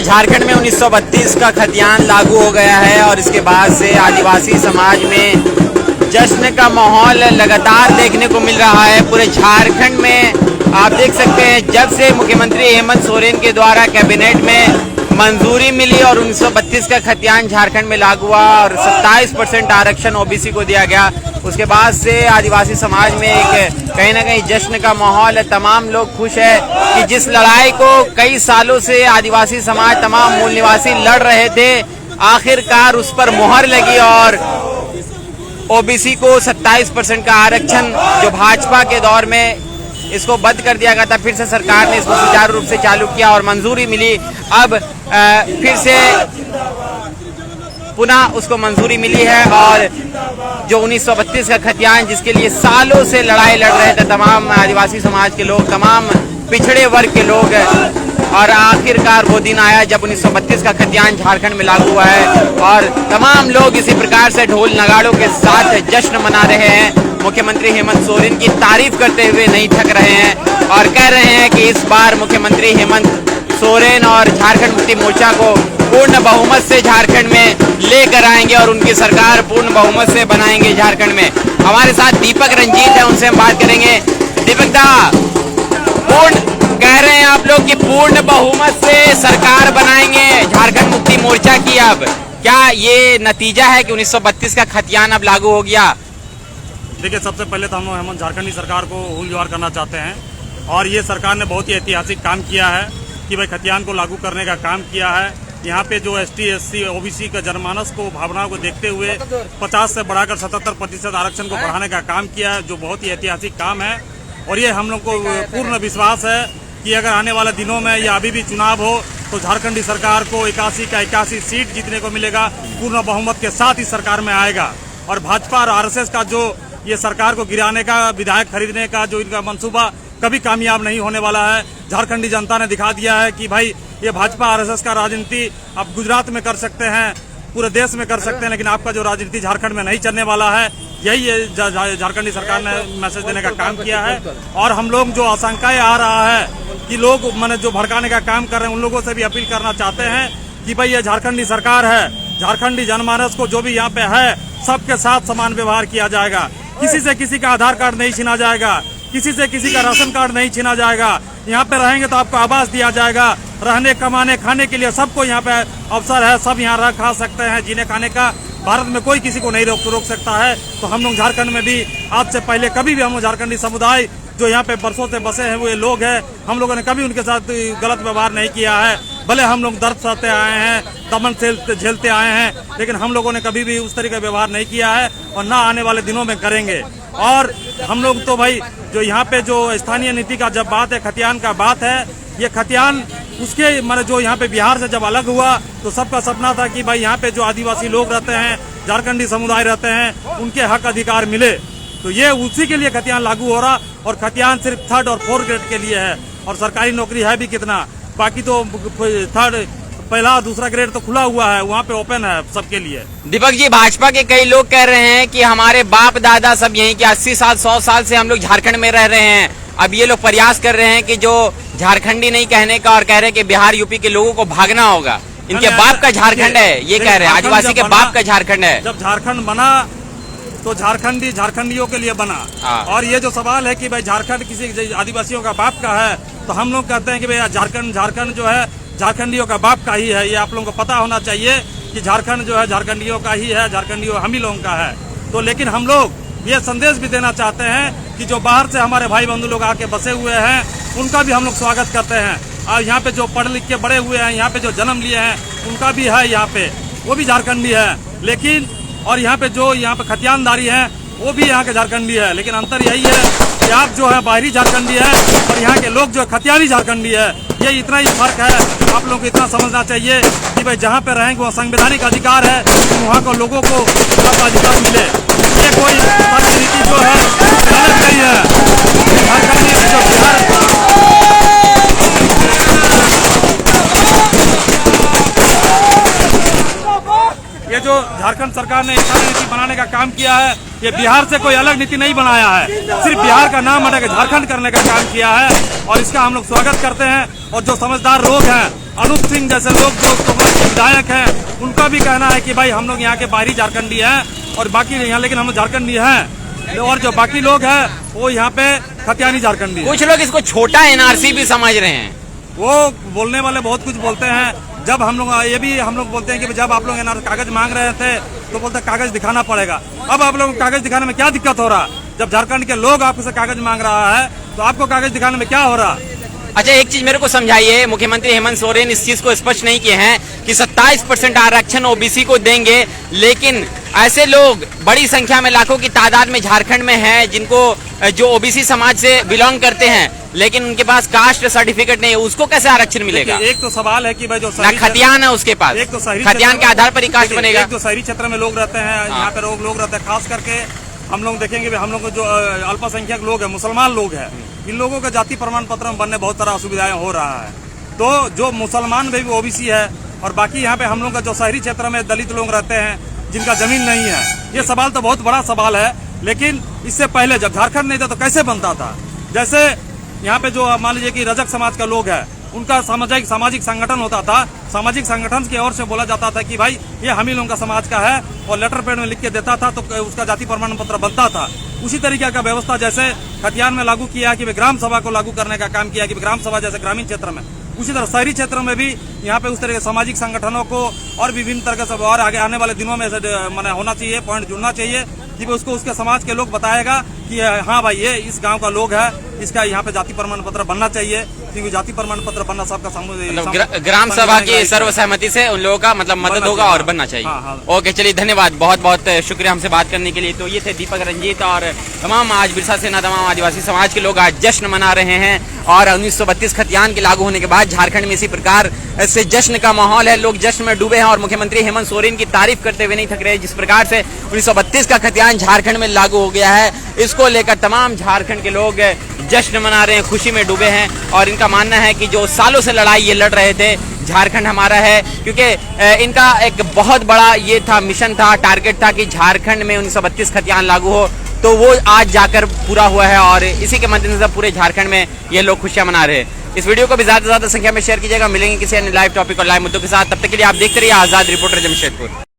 झारखंड में 1932 का खतियान लागू हो गया है और इसके बाद से आदिवासी समाज में जश्न का माहौल लगातार देखने को मिल रहा है। पूरे झारखंड में आप देख सकते हैं, जब से मुख्यमंत्री हेमंत सोरेन के द्वारा कैबिनेट में मंजूरी मिली और 1932 का खतियान झारखंड में लागू हुआ और 27% आरक्षण ओबीसी को दिया गया, उसके बाद से आदिवासी समाज में एक कहीं ना कहीं जश्न का माहौल है। तमाम लोग खुश है कि जिस लड़ाई को कई सालों से आदिवासी समाज, तमाम मूल निवासी लड़ रहे थे, आखिरकार उस पर मुहर लगी और ओबीसी को 27% का आरक्षण जो भाजपा के दौर में इसको बंद कर दिया गया था, फिर से सरकार ने इसको सुचारू रूप से चालू किया और मंजूरी मिली। अब फिर से पुनः उसको मंजूरी मिली है और जो 1932 का खतियान, जिसके लिए सालों से लड़ाई लड़ रहे थे तमाम आदिवासी समाज के लोग, तमाम पिछड़े वर्ग के लोग, और आखिरकार वो दिन आया जब 1932 का खतियान झारखंड में लागू हुआ है और तमाम लोग इसी प्रकार से ढोल नगाड़ों के साथ जश्न मना रहे हैं। मुख्यमंत्री हेमंत सोरेन की तारीफ करते हुए नहीं थक रहे हैं और कह रहे हैं कि इस बार मुख्यमंत्री हेमंत सोरेन और झारखंड मुक्ति मोर्चा को पूर्ण बहुमत से झारखंड में लेकर आएंगे और उनकी सरकार पूर्ण बहुमत से बनाएंगे झारखंड में। हमारे साथ दीपक रंजीत है, उनसे हम बात करेंगे। दीपक दा, कह रहे हैं आप लोग कि पूर्ण बहुमत से सरकार बनाएंगे झारखंड मुक्ति मोर्चा की, अब क्या ये नतीजा है कि 1932 का खतियान अब लागू हो गया? देखिए, सबसे पहले तो हम झारखंडी सरकार को हुलजवार करना चाहते हैं और ये सरकार ने बहुत ही ऐतिहासिक काम किया है कि भाई खतियान को लागू करने का काम किया है। यहाँ पे जो एसटी, एससी, ओबीसी का जनमानस को, भावनाओं को देखते हुए 50 से बढ़ाकर 77% आरक्षण को बढ़ाने का काम किया है, जो बहुत ही ऐतिहासिक काम है। और ये हम लोग को पूर्ण विश्वास है कि अगर आने वाले दिनों में या अभी भी चुनाव हो तो झारखंडी सरकार को 81 का 81 सीट जीतने को मिलेगा, पूर्ण बहुमत के साथ इस सरकार में आएगा। और भाजपा और आरएसएस का जो ये सरकार को गिराने का, विधायक खरीदने का जो इनका मंसूबा, कभी कामयाब नहीं होने वाला है। झारखंडी जनता ने दिखा दिया है कि भाई ये भाजपा आरएसएस का राजनीति आप गुजरात में कर सकते हैं, पूरे देश में कर सकते हैं, लेकिन आपका जो राजनीति झारखंड में नहीं चलने वाला है। यही झारखंडी सरकार ने मैसेज देने का काम किया है। और हम लोग जो आशंकाएं आ रहा है कि लोग मैंने जो भड़काने का काम कर रहे हैं, उन लोगों से भी अपील करना चाहते हैं कि भाई ये झारखंडी सरकार है, झारखंडी जनमानस को जो भी यहाँ पे है सबके साथ समान व्यवहार किया जाएगा। किसी से किसी का आधार कार्ड नहीं छीना जाएगा, किसी से किसी का राशन कार्ड नहीं छीना जाएगा। यहाँ पे रहेंगे तो आपको आवास दिया जाएगा, रहने, कमाने, खाने के लिए सबको यहाँ पे अवसर है, सब यहाँ रह खा सकते हैं, जीने खाने का। भारत में कोई किसी को नहीं रोक सकता है। तो हम लोग झारखंड में भी आज से पहले कभी भी हम झारखंडी समुदाय जो यहाँ पे बरसों से बसे हैं, वो लोग हैं, हम लोगों ने कभी उनके साथ गलत व्यवहार नहीं किया है। भले हम लोग दर्द सहते आए हैं, दमन से झेलते आए हैं, लेकिन हम लोगों ने कभी भी उस तरह का व्यवहार नहीं किया है और ना आने वाले दिनों में करेंगे। और हम लोग तो भाई जो यहाँ पे जो स्थानीय नीति का जब बात है, खतियान का बात है, ये खतियान उसके मतलब जो यहाँ पे बिहार से जब अलग हुआ तो सबका सपना था कि भाई यहाँ पे जो आदिवासी लोग रहते हैं, झारखंडी समुदाय रहते हैं, उनके हक अधिकार मिले। तो ये उसी के लिए खतियान लागू हो रहा और खतियान सिर्फ 3rd और 4th ग्रेड के लिए है और सरकारी नौकरी है भी कितना, बाकी तो 3rd, पहला, दूसरा ग्रेड तो खुला हुआ है, वहाँ पे ओपन है सबके लिए। दीपक जी, भाजपा के कई लोग कह रहे हैं कि हमारे बाप दादा सब यहीं के 80 साल 100 साल से हम लोग झारखंड में रह रहे हैं। अब ये लोग प्रयास कर रहे हैं कि जो झारखंडी नहीं कहने का और कह रहे हैं कि बिहार यूपी के लोगों को भागना होगा। इनके बाप का झारखंड है, ये कह रहे हैं, आदिवासी के बाप का झारखंड है। जब झारखंड बना तो झारखंडियों के लिए बना। और ये जो सवाल है कि भाई झारखंड किसी आदिवासियों का बाप का है, तो हम लोग कहते हैं कि भाई झारखंड जो है झारखंडियों का बाप का ही है। ये आप लोगों को पता होना चाहिए कि झारखंड जो है झारखंडियों का ही है, झारखंडियों हम ही लोगों का है। तो लेकिन हम लोग ये संदेश भी देना चाहते हैं कि जो बाहर से हमारे भाई बंधु लोग आके बसे हुए हैं, उनका भी हम लोग स्वागत करते हैं। और यहाँ पे जो पढ़ लिख के बड़े हुए हैं, यहाँ पे जो जन्म लिए हैं, उनका भी है यहाँ पे, वो भी झारखंडी है। लेकिन और यहाँ पे जो यहाँ पे खतियानदारी है, वो भी यहाँ के झारखंडी है। लेकिन अंतर यही है कि आप जो है बाहरी झारखंडी है और यहाँ के लोग जो है खतियानी झारखंडी है। ये इतना ही फर्क है। आप लोगों को इतना समझना चाहिए कि भाई जहाँ पे रहेंगे वहाँ संवैधानिक अधिकार है, वहाँ को लोगों को अधिकार मिले। ये कोई नीति जो है गलत नहीं है। झारखंडी जो ये जो झारखंड सरकार सरकार ने ऐसा नीति बनाने का काम किया है। ये बिहार से कोई अलग नीति नहीं बनाया है, सिर्फ बिहार का नाम हटा के झारखंड करने का काम किया है और इसका हम लोग स्वागत करते हैं। और जो समझदार लोग हैं, अनूप सिंह जैसे लोग जो विधायक हैं, उनका भी कहना है कि भाई हम लोग यहाँ के बाहरी झारखंडी हैं और बाकी यहाँ, लेकिन हम लोग झारखंडी हैं और जो बाकी लोग हैं वो यहाँ पे खतियानी झारखंडी हैं। कुछ लोग इसको छोटा एनआरसी भी समझ रहे हैं। वो बोलने वाले बहुत कुछ बोलते हैं। जब हम लोग ये भी हम लोग बोलते हैं कि जब आप लोग कागज मांग रहे थे तो बोलते कागज दिखाना पड़ेगा। अब आप लोग कागज दिखाने में क्या दिक्कत हो रहा? जब झारखंड के लोग आपसे कागज मांग रहा है तो आपको कागज दिखाने में क्या हो रहा? अच्छा, एक चीज मेरे को समझाइए, मुख्यमंत्री हेमंत सोरेन इस चीज को स्पष्ट नहीं किए हैं कि 27% आरक्षण ओबीसी को देंगे, लेकिन ऐसे लोग बड़ी संख्या में, लाखों की तादाद में झारखंड में हैं जिनको जो ओबीसी समाज से बिलोंग करते हैं लेकिन उनके पास कास्ट सर्टिफिकेट नहीं है, उसको कैसे आरक्षण मिलेगा? एक तो सवाल है कि भाई जो ना खतियान है उसके पास, एक तो खतियान के आधार पर ही कास्ट बनेगा। एक तो शहरी क्षेत्र में लोग रहते हैं, यहाँ पे लोग रहते हैं, खास करके हम लोग देखेंगे हम लोग जो अल्पसंख्यक लोग हैं, मुसलमान लोग हैं, इन लोगों का जाति प्रमाण पत्र में बनने बहुत सारा असुविधाएं हो रहा है। तो जो मुसलमान भी ओबीसी है और बाकी यहाँ पे हम लोग का जो शहरी क्षेत्र में दलित लोग रहते हैं जिनका जमीन नहीं है, ये सवाल तो बहुत बड़ा सवाल है। लेकिन इससे पहले जब झारखंड नहीं था तो कैसे बनता था? जैसे यहाँ पे जो मान लीजिए कि रजक समाज का लोग है, उनका सामाजिक संगठन होता था, सामाजिक संगठन की ओर से बोला जाता था कि भाई ये हम ही लोगों का समाज का है और लेटर पैड में लिख के देता था तो उसका जाति प्रमाण पत्र बनता था। उसी तरीके का व्यवस्था जैसे खतियान में लागू किया कि ग्राम सभा को लागू करने का काम किया कि ग्राम सभा जैसे ग्रामीण क्षेत्र में, उसी तरह शहरी क्षेत्र में भी यहाँ पे उस तरह के सामाजिक संगठनों को और विभिन्न तरह से और आगे आने वाले दिनों में मैंने होना चाहिए, पॉइंट जुड़ना चाहिए कि उसको उसके समाज के लोग बताएगा कि हाँ भाई ये इस गांव का लोग है, इसका यहाँ पे जाति प्रमाण पत्र बनना चाहिए, क्योंकि जाति प्रमाण पत्र बनना सबका ग्राम सभा की सर्वसहमति से उन लोगों का मदद होगा और बनना चाहिए। हाँ। ओके, चलिए धन्यवाद, बहुत बहुत शुक्रिया हमसे बात करने के लिए। तो ये थे दीपक रंजीत और तमाम आज बिरसा सेना, तमाम आदिवासी समाज के लोग आज जश्न मना रहे हैं और 1932 खतियान के लागू होने के बाद झारखंड में इसी प्रकार से जश्न का माहौल है, लोग जश्न में डूबे हैं और मुख्यमंत्री हेमंत सोरेन की तारीफ करते हुए नहीं थक रहे। जिस प्रकार से 1932 का खतियान झारखंड में लागू हो गया है, इसको लेकर तमाम झारखंड के लोग जश्न मना रहे हैं, खुशी में डूबे हैं और इनका मानना है कि जो सालों से लड़ाई ये लड़ रहे थे, झारखंड हमारा है, क्योंकि इनका एक बहुत बड़ा ये था, मिशन था, टारगेट था कि झारखंड में 1932 खतियान लागू हो, तो वो आज जाकर पूरा हुआ है और इसी के मद्देनजर पूरे झारखंड में ये लोग खुशियां मना रहे हैं। इस वीडियो को भी ज्यादा से ज्यादा संख्या में शेयर कीजिएगा। मिलेंगे किसी अन्य लाइव टॉपिक और लाइव मुद्दों के साथ, तब तक के लिए आप देखते रहिए आजाद रिपोर्टर जमशेदपुर।